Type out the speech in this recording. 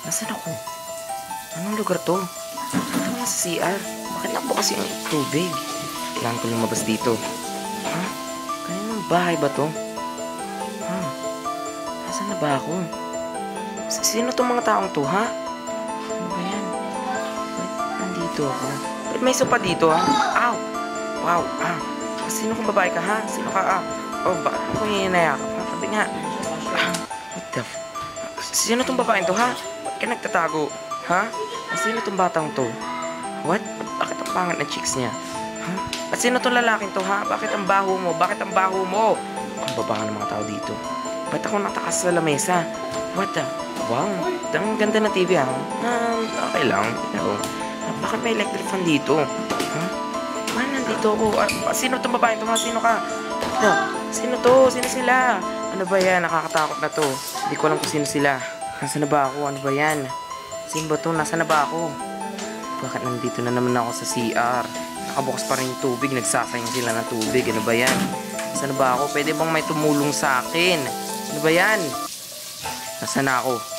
Nasaan ako? Anong lugar to? Ito nga sa CR. Bakit nakabukas yung tubig? Kailangan ko lumabas dito. Ha? Kaninong bahay ba to? Ha? Nasaan na ba ako? Sino tong mga taong to, ha? Ano ba yan? Ba't nandito ako? Ba't may sopa dito, ha? Ow! Wow, sino kong babae ka, ha? Sino ka, Oh, bakit ako hinayakap, ha? Sabi nga. What the Sino tong babaeng to, ha? Ba't ka nagtatago? Ha? Sino tong batang to? What? Bakit ang pangat na chicks niya? Ha? At sino tong lalaking to, ha? Bakit ang baho mo? Bakit ang baho mo? Ang baba ng mga tao dito. Ba't ako natakas sa lamesa? What the? Wow, ang ganda ng TV, ha? Okay lang. Pero, bakit may electric fan dito? Ha? Man, nandito ako. Sino tong babaeng to, ha? Sino ka? Sino to? Sino sila? Ano ba yan? Nakakatakot na to. Hindi ko alam kung sino sila. Nasaan na ba ako? Ano ba yan? Sino ba to? Nasaan na ba ako? Bakit nandito na naman ako sa CR? Nakabukas pa rin yung tubig. Nagsasayang sila ng tubig. Ano ba yan? Nasaan na ba ako? Pwede bang may tumulong sa akin? Ano ba yan? Nasaan na ako?